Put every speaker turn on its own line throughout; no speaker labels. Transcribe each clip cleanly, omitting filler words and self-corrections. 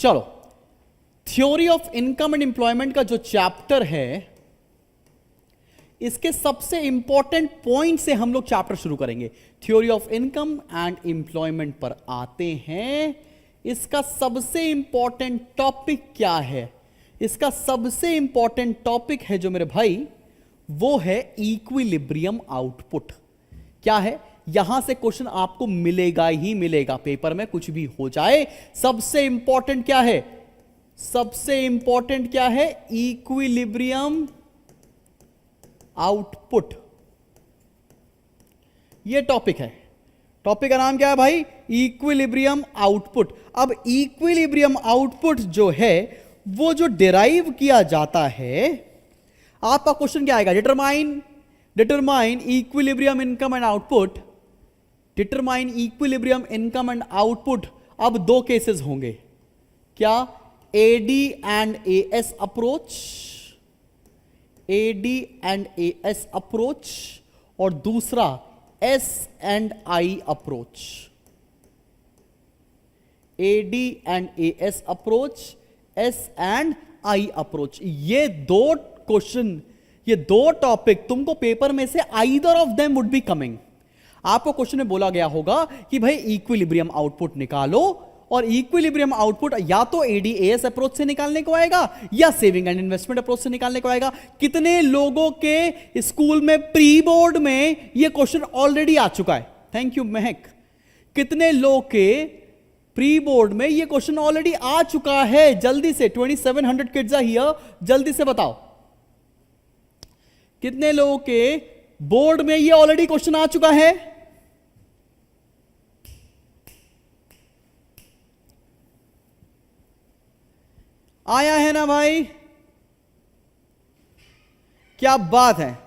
चलो, theory of income and employment का जो चैप्टर है, इसके सबसे इंपॉर्टेंट पॉइंट से हम लोग चैप्टर शुरू करेंगे। Theory of income and employment पर आते हैं। इसका सबसे इंपॉर्टेंट टॉपिक क्या है? इसका सबसे इंपॉर्टेंट टॉपिक है जो मेरे भाई, वो है इक्विलिब्रियम आउटपुट। क्या है? यहां से क्वेश्चन आपको मिलेगा ही मिलेगा, पेपर में कुछ भी हो जाए। सबसे इंपॉर्टेंट क्या है? सबसे इंपॉर्टेंट क्या है? Equilibrium output. ये टॉपिक है। टॉपिक का नाम क्या है भाई? Equilibrium output. अब इक्विलिब्रियम आउटपुट जो है वो जो डिराइव किया जाता है, आपका क्वेश्चन क्या आएगा? Determine equilibrium income and output. Determine equilibrium income and output. अब दो केसेस होंगे। क्या? AD and AS approach, AD and AS approach, और दूसरा S and I approach. AD and AS approach, S and I approach. ये दो question, ये दो टॉपिक तुमको पेपर में से either of them would be coming. आपको क्वेश्चन में बोला गया होगा कि भाई इक्विलिब्रियम आउटपुट निकालो, और इक्विलिब्रियम आउटपुट या तो एडीएएस अप्रोच से निकालने को आएगा या सेविंग एंड इन्वेस्टमेंट अप्रोच से निकालने को आएगा। कितने लोगों के स्कूल में प्री बोर्ड में यह क्वेश्चन ऑलरेडी आ चुका है? थैंक यू महक। कितने लोग के प्री बोर्ड में यह क्वेश्चन ऑलरेडी आ चुका है? जल्दी से, 2700 किड्स आर हियर, जल्दी से बताओ कितने लोगों के बोर्ड में यह ऑलरेडी क्वेश्चन आ चुका है? आया है ना भाई? क्या बात है।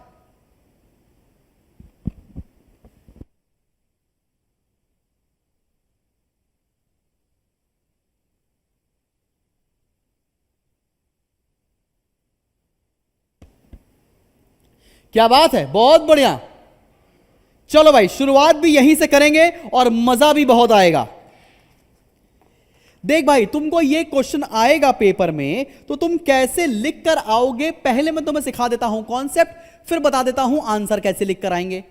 क्या बात है, बहुत बढ़िया। चलो भाई, शुरुआत भी यहीं से करेंगे और मजा भी बहुत आएगा। देख भाई, तुमको ये क्वेश्चन आएगा पेपर में, तो तुम कैसे लिख कर आओगे, पहले मैं तुम्हें सिखा देता हूं कॉन्सेप्ट, फिर बता देता हूं आंसर कैसे लिख कर आएंगे।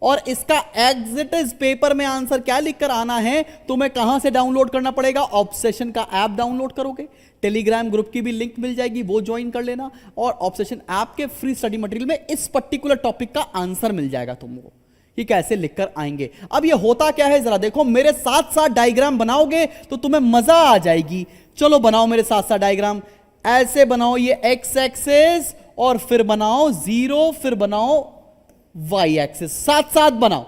और इसका एग्जिट पेपर में आंसर क्या लिख कर आना है, तुम्हें कहां से डाउनलोड करना पड़ेगा? ऑब्सेशन का ऐप डाउनलोड करोगे, टेलीग्राम ग्रुप की भी लिंक मिल जाएगी, वो ज्वाइन कर लेना, और ऑब्सेशन ऐप के फ्री स्टडी मटेरियल में इस पर्टिकुलर टॉपिक का आंसर मिल जाएगा तुमको कि कैसे लिखकर आएंगे। अब ये होता क्या है, जरा देखो, मेरे साथ साथ डायग्राम बनाओगे तो तुम्हें मजा आ जाएगी। चलो बनाओ मेरे साथ साथ डायग्राम। ऐसे बनाओ ये एक्स एक्सिस, और फिर बनाओ जीरो, फिर बनाओ वाई एक्सिस। साथ साथ बनाओ,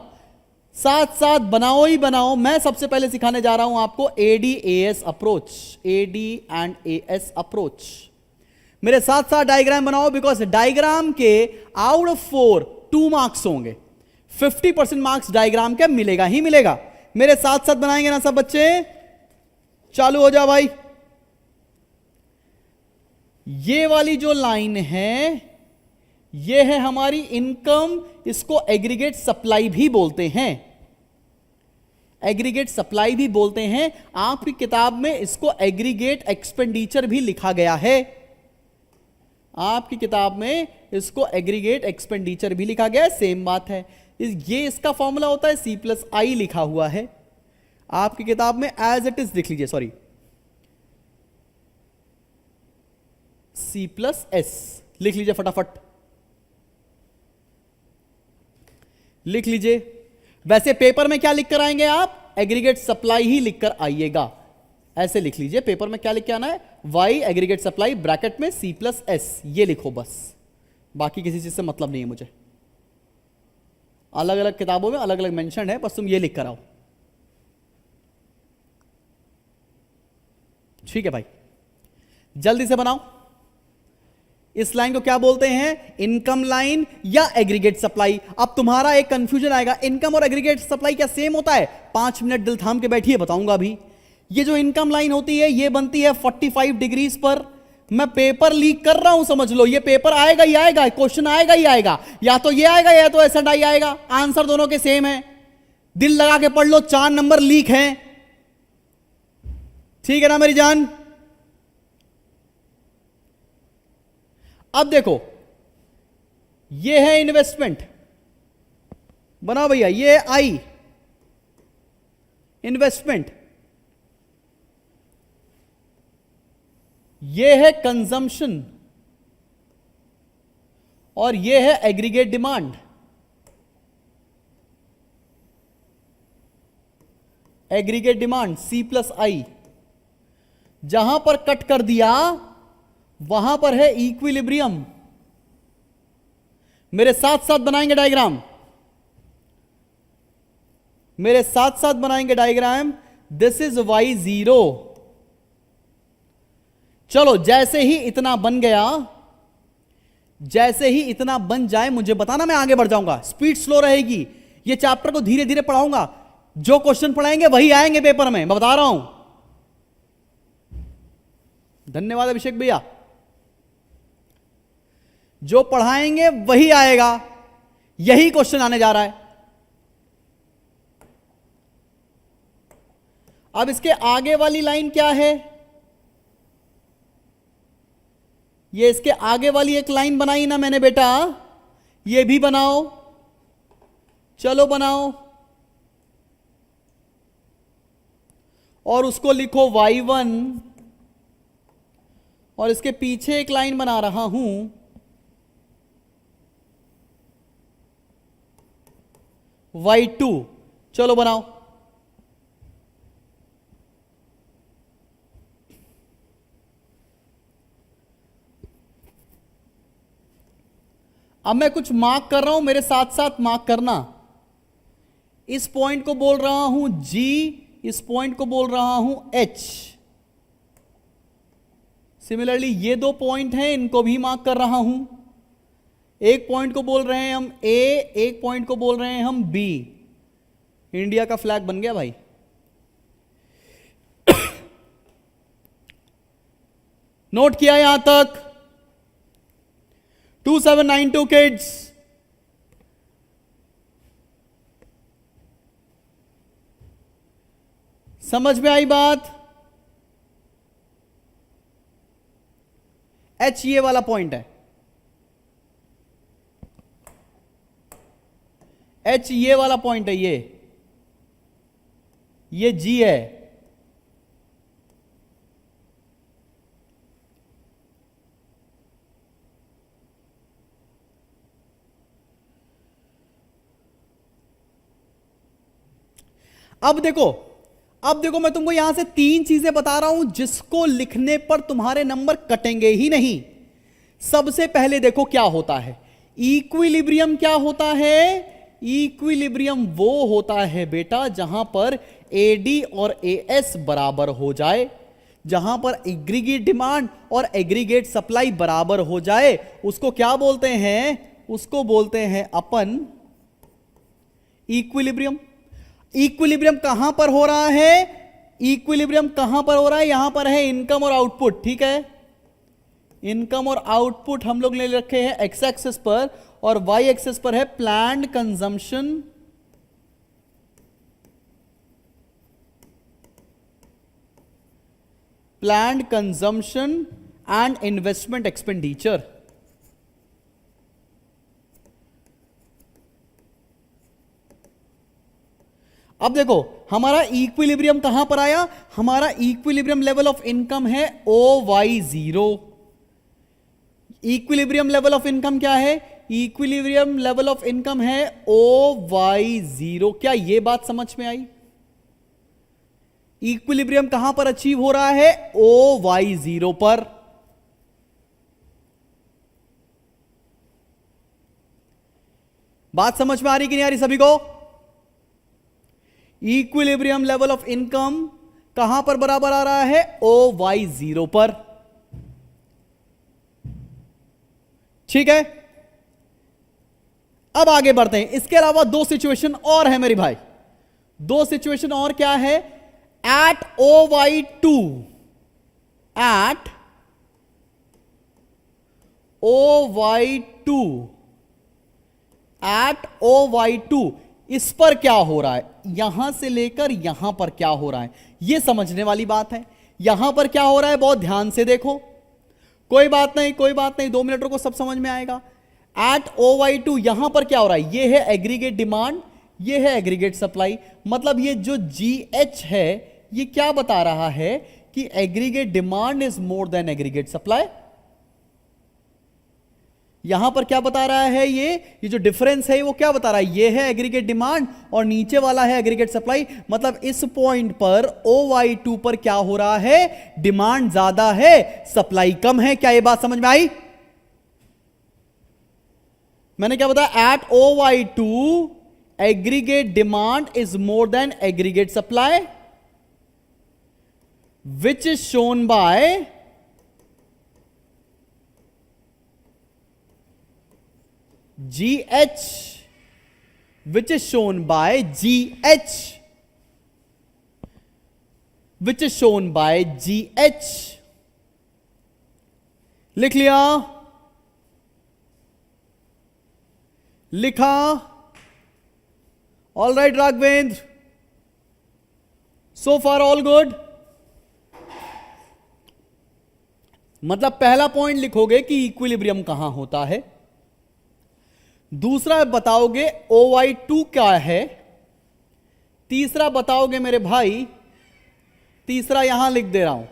साथ साथ बनाओ ही बनाओ। मैं सबसे पहले सिखाने जा रहा हूं आपको AD AS approach, AD and AS approach. मेरे साथ साथ डायग्राम बनाओ, बिकॉज डायग्राम के आउट ऑफ 4 2 मार्क्स होंगे। 50% मार्क्स डायग्राम के मिलेगा ही मिलेगा। मेरे साथ साथ बनाएंगे ना सब बच्चे? चालू हो जाओ भाई। ये वाली जो लाइन है, ये है हमारी इनकम। इसको एग्रीगेट सप्लाई भी बोलते हैं, एग्रीगेट सप्लाई भी बोलते हैं। आपकी किताब में इसको एग्रीगेट एक्सपेंडिचर भी लिखा गया है। आपकी किताब में इसको एग्रीगेट एक्सपेंडिचर भी लिखा गया है, सेम बात है। ये इसका फॉर्मूला होता है C+I लिखा हुआ है आपकी किताब में, एज इट इज लिख लीजिए, सॉरी C+S लिख लीजिए, फटाफट लिख लीजिए। वैसे पेपर में क्या लिख कर आएंगे आप? एग्रीगेट सप्लाई ही लिख कर आइएगा। ऐसे लिख लीजिए, पेपर में क्या लिख के आना है? Y एग्रीगेट सप्लाई ब्रैकेट में C+S, ये लिखो बस, बाकी किसी चीज से मतलब नहीं है मुझे। अलग अलग किताबों में अलग अलग मेंशन है, बस तुम ये लिख कर आओ। ठीक है भाई, जल्दी से बनाओ। इस लाइन को क्या बोलते हैं? इनकम लाइन या एग्रीगेट सप्लाई। अब तुम्हारा एक कंफ्यूजन आएगा, इनकम और एग्रीगेट सप्लाई क्या सेम होता है? 5 मिनट दिल थाम के बैठिए, बताऊंगा अभी। ये जो इनकम लाइन होती है, ये बनती है 45 डिग्रीज पर। मैं पेपर लीक कर रहा हूं, समझ लो। ये पेपर आएगा ही आएगा, क्वेश्चन आएगा ही आएगा, या तो ये आएगा या तो एस&आई आएगा। आंसर दोनों के सेम है, दिल लगा के पढ़ लो। 4 नंबर लीक हैं, ठीक है ना मेरी जान? अब देखो, ये है इन्वेस्टमेंट, बना भैया, ये है आई इन्वेस्टमेंट, ये है कंजम्पशन, और ये है aggregate demand. Aggregate demand C plus I, जहां पर कट कर दिया वहां पर है इक्विलिब्रियम। मेरे साथ साथ बनाएंगे डायग्राम, मेरे साथ साथ बनाएंगे डायग्राम। This is y0। चलो, जैसे ही इतना बन गया, जैसे ही इतना बन जाए मुझे बताना, मैं आगे बढ़ जाऊंगा। स्पीड स्लो रहेगी, ये चैप्टर को धीरे धीरे पढ़ाऊंगा, जो क्वेश्चन पढ़ाएंगे वही आएंगे पेपर में, मैं बता रहा हूं। धन्यवाद अभिषेक भैया। जो पढ़ाएंगे वही आएगा, यही क्वेश्चन आने जा रहा है। अब इसके आगे वाली लाइन क्या है? ये इसके आगे वाली एक लाइन बनाई ना मैंने बेटा, ये भी बनाओ, चलो बनाओ, और उसको लिखो y1, और इसके पीछे एक लाइन बना रहा हूं, y2, चलो बनाओ। अब मैं कुछ मार्क कर रहा हूं, मेरे साथ साथ मार्क करना। इस पॉइंट को बोल रहा हूं G, इस पॉइंट को बोल रहा हूं H। सिमिलरली ये दो पॉइंट हैं, इनको भी मार्क कर रहा हूं। एक पॉइंट को बोल रहे हैं हम A, एक पॉइंट को बोल रहे हैं हम B। इंडिया का फ्लैग बन गया भाई। नोट किया यहां तक? 2792 किड्स, समझ में आई बात? H ये वाला पॉइंट है, H ये वाला पॉइंट है, ये G है। अब देखो मैं तुमको यहां से तीन चीजें बता रहा हूं जिसको लिखने पर तुम्हारे नंबर कटेंगे ही नहीं। सबसे पहले देखो क्या होता है इक्विलिब्रियम। क्या होता है इक्विलिब्रियम? वो होता है बेटा जहां पर AD और AS बराबर हो जाए, जहां पर एग्रीगेट डिमांड और एग्रीगेट सप्लाई बराबर हो जाए, उसको क्या बोलते हैं? उसको बोलते हैं अपन इक्विलिब्रियम। इक्विलिब्रियम कहां पर हो रहा है? इक्विलिब्रियम कहां पर हो रहा है? यहां पर है इनकम और आउटपुट, ठीक है। इनकम और आउटपुट हम लोग ले रखे हैं एक्स एक्सिस पर, और वाई एक्सिस पर है planned consumption and investment expenditure. अब देखो हमारा इक्विलिब्रियम कहां पर आया? हमारा इक्विलिब्रियम लेवल ऑफ इनकम है OY0। Equilibrium level of income क्या है? इक्विलिब्रियम लेवल ऑफ इनकम है OY0। क्या यह बात समझ में आई? इक्विलिब्रियम कहां पर अचीव हो रहा है? OY0 पर। बात समझ में आ रही कि नहीं आ रही सभी को? इक्विलिब्रियम लेवल ऑफ इनकम कहां पर बराबर आ रहा है? OY0 पर। ठीक है, अब आगे बढ़ते हैं। इसके अलावा दो सिचुएशन और है मेरे भाई, दो सिचुएशन और क्या है? Eight OY2, eight OY2, eight OY2 इस पर क्या हो रहा है? यहां से लेकर यहां पर क्या हो रहा है, यह समझने वाली बात है। यहां पर क्या हो रहा है बहुत ध्यान से देखो। कोई बात नहीं, कोई बात नहीं, 2 मिनट को सब समझ में आएगा। एट OY2 यहां पर क्या हो रहा है, ये है एग्रीगेट डिमांड, ये है एग्रीगेट सप्लाई। मतलब ये जो GH है ये क्या बता रहा है कि aggregate demand is more than aggregate supply. यहां पर क्या बता रहा है, ये जो डिफरेंस है वो क्या बता रहा है, ये है एग्रीगेट डिमांड और नीचे वाला है एग्रीगेट सप्लाई। मतलब इस पॉइंट पर OY2 पर क्या हो रहा है, डिमांड ज्यादा है, सप्लाई कम है। क्या ये बात समझ में आई? मैंने क्या बताया, at OY2 aggregate demand is more than aggregate supply, which is shown by GH, which is shown by GH, which is shown by GH। लिख लिया, लिखा? ऑल राइट राघवेंद्र, सो फार ऑल गुड। मतलब पहला पॉइंट लिखोगे कि इक्विलिब्रियम कहां होता है, दूसरा बताओगे OY2 क्या है, तीसरा बताओगे मेरे भाई, तीसरा यहां लिख दे रहा हूं,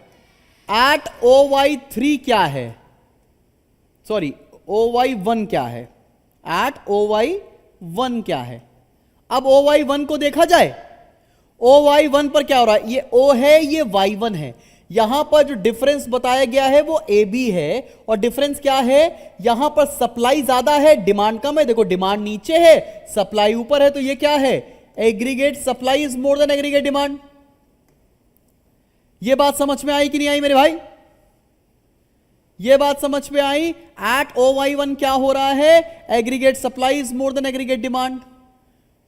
एट OY3 क्या है, सॉरी OY1 क्या है, एट OY1 क्या है। अब OY1 को देखा जाए, OY1 पर क्या हो रहा है, ये O है, ये Y1 है। यहां पर जो डिफरेंस बताया गया है वो AB है, और डिफरेंस क्या है, यहां पर सप्लाई ज्यादा है, डिमांड कम है। देखो डिमांड नीचे है, सप्लाई ऊपर है, तो ये क्या है, aggregate supply is more than aggregate demand. ये बात समझ में आई कि नहीं आई मेरे भाई? ये बात समझ में आई? एट OY1 क्या हो रहा है, aggregate supply is more than aggregate demand,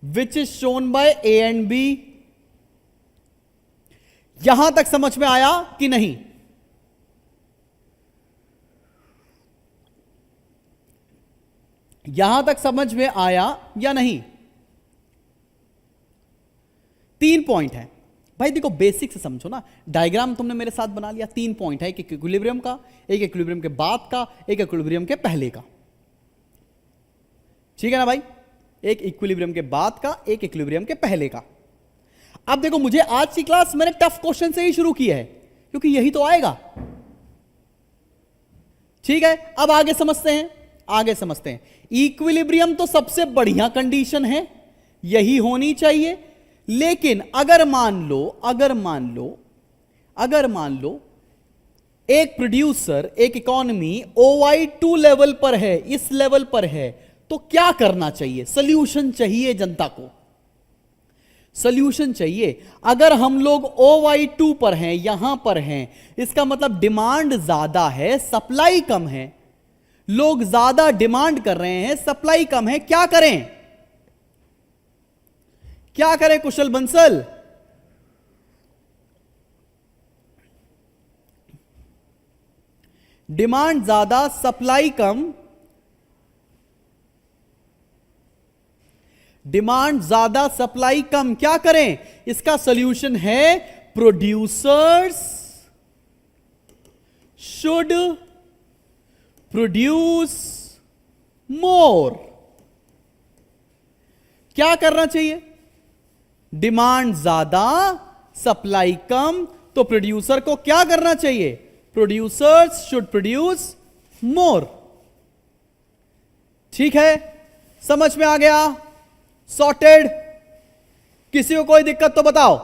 which is shown by A and B। यहां तक समझ में आया कि नहीं? यहां तक समझ में आया या नहीं? 3 पॉइंट है भाई, देखो बेसिक से समझो ना। डायग्राम तुमने मेरे साथ बना लिया, 3 पॉइंट है, एक इक्विलिब्रियम का, एक इक्विलिब्रियम के बाद का, एक इक्विलिब्रियम के पहले का। ठीक है ना भाई? एक इक्विलिब्रियम के बाद का, एक इक्विलिब्रियम के पहले का। अब देखो, मुझे आज की क्लास मैंने टफ क्वेश्चन से ही शुरू की है, क्योंकि यही तो आएगा। ठीक है, अब आगे समझते हैं, आगे समझते हैं। इक्विलिब्रियम तो सबसे बढ़िया कंडीशन है, यही होनी चाहिए। लेकिन अगर मान लो एक प्रोड्यूसर, एक इकोनॉमी OY2 लेवल पर है, इस लेवल पर है, तो क्या करना चाहिए? सॉल्यूशन चाहिए जनता को, सॉल्यूशन चाहिए। अगर हम लोग OY2 पर हैं, यहां पर हैं, इसका मतलब डिमांड ज्यादा है, सप्लाई कम है। लोग ज्यादा डिमांड कर रहे हैं, सप्लाई कम है, क्या करें? क्या करें कुशल बंसल? डिमांड ज्यादा, सप्लाई कम, डिमांड ज्यादा, सप्लाई कम, क्या करें? इसका सॉल्यूशन है प्रोड्यूसर्स शुड प्रोड्यूस मोर। क्या करना चाहिए? डिमांड ज्यादा, सप्लाई कम, तो प्रोड्यूसर को क्या करना चाहिए? Producers should produce more. ठीक है, समझ में आ गया? सॉर्टेड? किसी को कोई दिक्कत तो बताओ।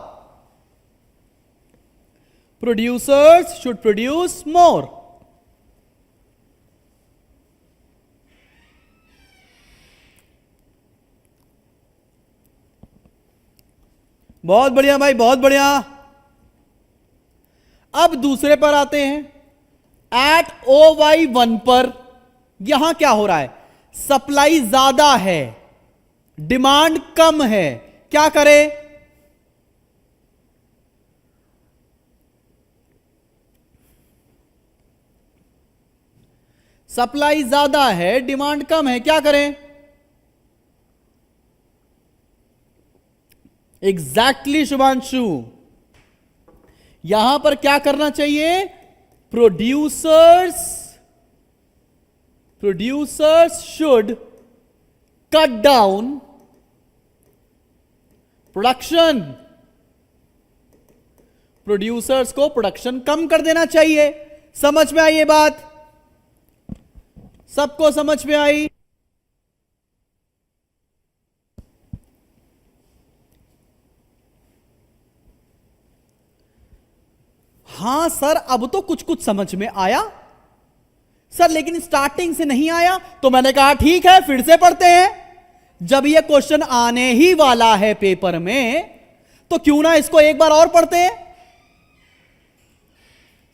Producers should produce more. बहुत बढ़िया भाई, बहुत बढ़िया। अब दूसरे पर आते हैं, एट OY1 पर यहां क्या हो रहा है? सप्लाई ज्यादा है, डिमांड कम है, क्या करें? सप्लाई ज्यादा है, डिमांड कम है, क्या करें? एग्जैक्टली शुभांशु, यहां पर क्या करना चाहिए? Producers producers should cut down production, producers को प्रोडक्शन कम कर देना चाहिए। समझ में आई ये बात? सबको समझ में आई? हां सर, अब तो कुछ कुछ समझ में आया सर, लेकिन स्टार्टिंग से नहीं आया। तो मैंने कहा ठीक है, फिर से पढ़ते हैं। जब यह क्वेश्चन आने ही वाला है पेपर में, तो क्यों ना इसको एक बार और पढ़ते हैं।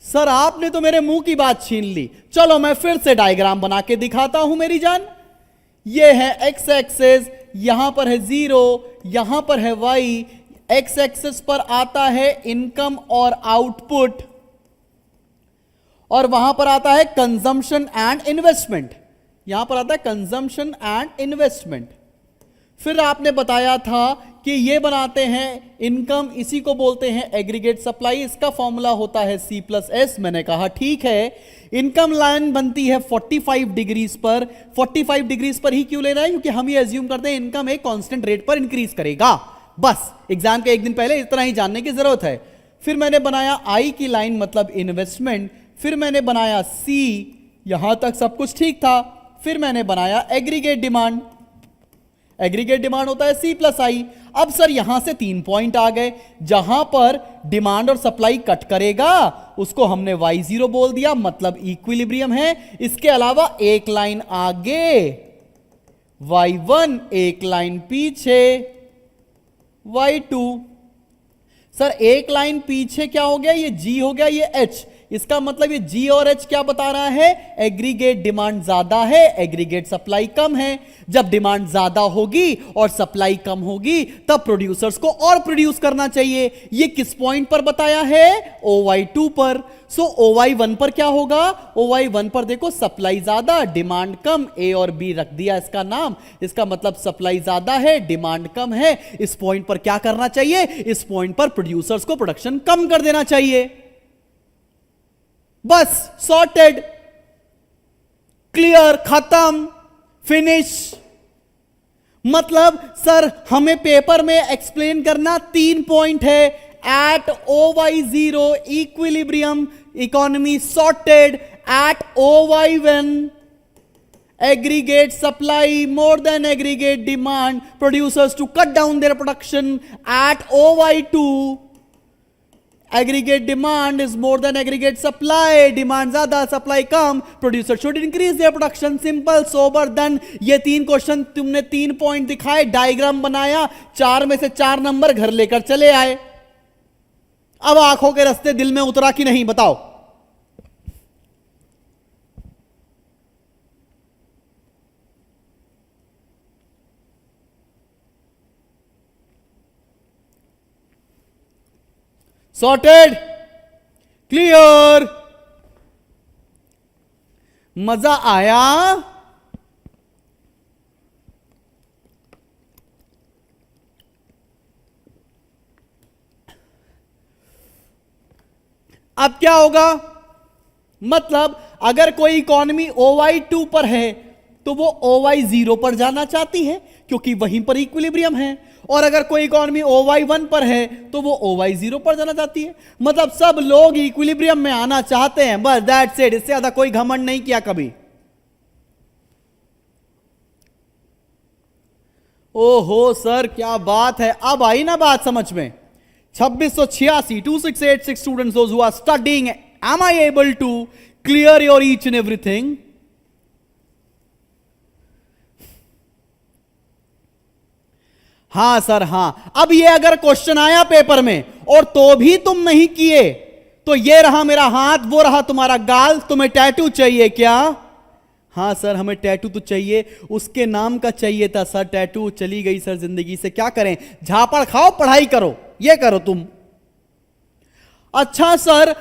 सर आपने तो मेरे मुंह की बात छीन ली। चलो मैं फिर से डायग्राम बना के दिखाता हूं मेरी जान। ये है एक्स एक्सेस, यहां पर है 0, यहां पर है वाई। एक्स एक्सेस पर आता है इनकम और आउटपुट, और वहां पर आता है कंजम्पशन एंड इन्वेस्टमेंट। यहां पर आता है कंजम्पशन एंड इन्वेस्टमेंट। फिर आपने बताया था कि ये बनाते हैं इनकम, इसी को बोलते हैं एग्रीगेट सप्लाई। इसका फॉर्मूला होता है C+S। मैंने कहा ठीक है। इनकम लाइन बनती है 45 डिग्रीज पर। 45 डिग्रीज पर ही क्यों ले रहा है? क्योंकि हम ये अज्यूम करते हैं इनकम एक कांस्टेंट रेट पर इंक्रीज करेगा। बस एग्जाम के एक दिन पहले इतना ही जानने की जरूरत है। फिर मैंने बनाया I की लाइन, मतलब इन्वेस्टमेंट। फिर मैंने बनाया C, यहां तक सब कुछ ठीक था। फिर मैंने बनाया एग्रीगेट डिमांड। एग्रीगेट डिमांड होता है C+I। अब सर यहां से 3 पॉइंट आ गए। जहां पर डिमांड और सप्लाई कट करेगा उसको हमने Y0 बोल दिया, मतलब इक्विलिब्रियम है। इसके अलावा एक लाइन आगे Y1, एक लाइन पीछे Y2। सर एक लाइन पीछे क्या हो गया? ये G हो गया, ये H। इसका मतलब ये G और H क्या बता रहा है? एग्रीगेट डिमांड ज्यादा है, एग्रीगेट सप्लाई कम है। जब डिमांड ज्यादा होगी और सप्लाई कम होगी तब प्रोड्यूसर्स को और प्रोड्यूस करना चाहिए। ये किस पॉइंट पर बताया है? OY2 पर। सो OY1 पर क्या होगा? OY1 पर देखो सप्लाई ज्यादा, डिमांड कम। A और B रख दिया इसका नाम। इसका मतलब सप्लाई ज्यादा है, डिमांड कम है। इस पॉइंट पर क्या करना चाहिए? इस पॉइंट पर प्रोड्यूसर्स को प्रोडक्शन कम कर देना चाहिए। बस सॉर्टेड, क्लियर, खत्म, फिनिश। मतलब सर हमें पेपर में एक्सप्लेन करना 3 पॉइंट है। At OY0 equilibrium economy sorted, at OY1 aggregate supply more than aggregate demand, producers to cut down their production. At OY2 aggregate demand is more than aggregate supply, demand ज्यादा supply come, producer should increase their production. Simple, sober, done. ये 3 question तुमने 3 point दिखाए, diagram बनाया, 4 में से 4 number घर लेकर चले आए। अब आंखों के रास्ते दिल में उतरा कि नहीं बताओ? सॉर्टेड, क्लियर, मजा आया? अब क्या होगा? मतलब अगर कोई इकोनॉमी OY2 पर है तो वो OY0 पर जाना चाहती है क्योंकि वहीं पर इक्विलिब्रियम है, और अगर कोई इकोनॉमी OY1 पर है तो वो OY0 पर जाना चाहती है। मतलब सब लोग इक्विलिब्रियम में आना चाहते हैं, बस दैट्स इट। इससे ज्यादा कोई घमंड नहीं किया कभी। ओहो सर क्या बात है, अब आई ना बात समझ में। 2686 2686 students those who are studying, am I able to clear your each and everything? हां सर हां। अब ये अगर क्वेश्चन आया पेपर में और तो भी तुम नहीं किए तो ये रहा मेरा हाथ, वो रहा तुम्हारा गाल। तुम्हें टैटू चाहिए क्या? हां सर हमें टैटू तो चाहिए, उसके नाम का चाहिए था सर टैटू। चली गई सर जिंदगी से, क्या करें? झापड़ खाओ, पढ़ाई करो, ये करो तुम। अच्छा सर